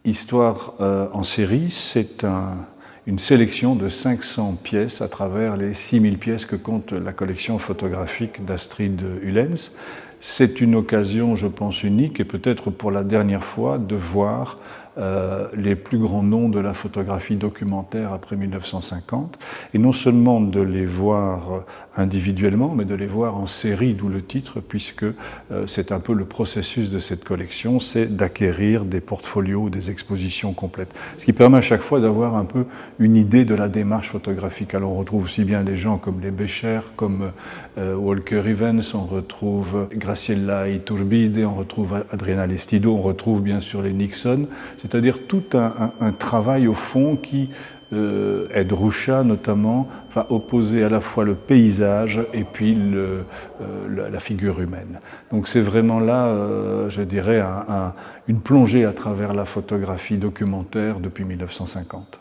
Histoire en série, c'est une sélection de 500 pièces à travers les 6000 pièces que compte la collection photographique d'Astrid Ullens. C'est une occasion, je pense, unique et peut-être pour la dernière fois de voir les plus grands noms de la photographie documentaire après 1950, et non seulement de les voir individuellement, mais de les voir en série, d'où le titre, puisque c'est un peu le processus de cette collection, c'est d'acquérir des portfolios, des expositions complètes. Ce qui permet à chaque fois d'avoir un peu une idée de la démarche photographique. Alors on retrouve aussi bien des gens comme les Becher, comme Walker Evans, on retrouve Graciela Iturbide, on retrouve Adriana Lestido, on retrouve bien sûr les Nixon, c'est-à-dire tout un travail au fond qui, Ed Ruscha notamment, va opposer à la fois le paysage et puis la figure humaine. Donc c'est vraiment là, je dirais, une plongée à travers la photographie documentaire depuis 1950.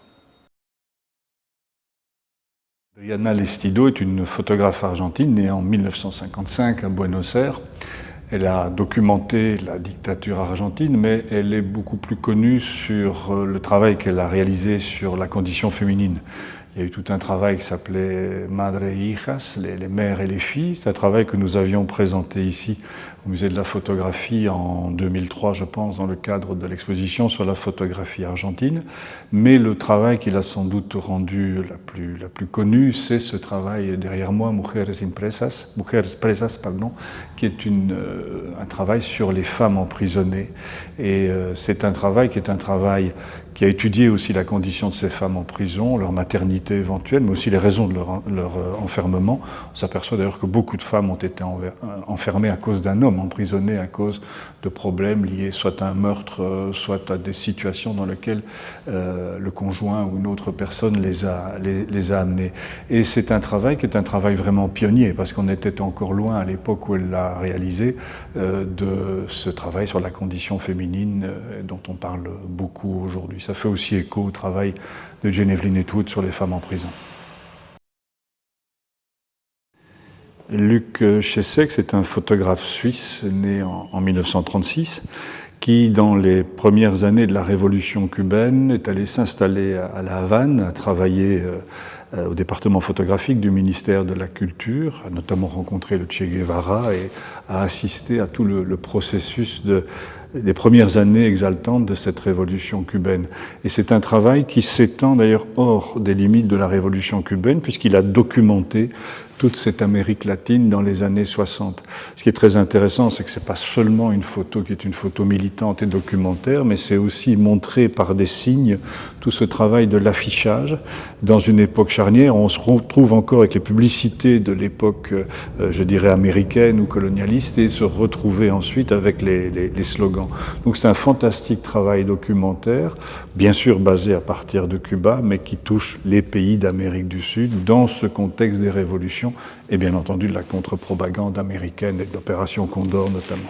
Adriana Lestido est une photographe argentine née en 1955 à Buenos Aires. Elle a documenté la dictature argentine, mais elle est beaucoup plus connue sur le travail qu'elle a réalisé sur la condition féminine. Il y a eu tout un travail qui s'appelait Madre e Hijas, les mères et les filles. C'est un travail que nous avions présenté ici au Musée de la photographie en 2003, je pense, dans le cadre de l'exposition sur la photographie argentine. Mais le travail qui l'a sans doute rendu la plus connue, c'est ce travail derrière moi, Mujeres Presas, qui est un travail sur les femmes emprisonnées. Et c'est un travail qui a étudié aussi la condition de ces femmes en prison, leur maternité éventuelle, mais aussi les raisons de leur enfermement. On s'aperçoit d'ailleurs que beaucoup de femmes ont été enfermées à cause d'un homme, emprisonnées à cause de problèmes liés soit à un meurtre, soit à des situations dans lesquelles le conjoint ou une autre personne les a amenées. Et c'est un travail qui est un travail vraiment pionnier, parce qu'on était encore loin à l'époque où elle l'a réalisé de ce travail sur la condition féminine dont on parle beaucoup aujourd'hui. Ça fait aussi écho au travail de Jane Evelyn Atwood sur les femmes en prison. Luc Chessex est un photographe suisse né en 1936 qui, dans les premières années de la révolution cubaine, est allé s'installer à La Havane, a travaillé au département photographique du ministère de la Culture, a notamment rencontré le Che Guevara et a assisté à tout le processus des premières années exaltantes de cette révolution cubaine. Et c'est un travail qui s'étend d'ailleurs hors des limites de la révolution cubaine, puisqu'il a documenté toute cette Amérique latine dans les années 60. Ce qui est très intéressant, c'est que ce n'est pas seulement une photo qui est une photo militante et documentaire, mais c'est aussi montrer par des signes tout ce travail de l'affichage dans une époque charnière. On se retrouve encore avec les publicités de l'époque, je dirais, américaine ou colonialiste, et se retrouver ensuite avec les slogans. Donc c'est un fantastique travail documentaire, bien sûr basé à partir de Cuba, mais qui touche les pays d'Amérique du Sud dans ce contexte des révolutions et bien entendu de la contre-propagande américaine et de l'opération Condor notamment.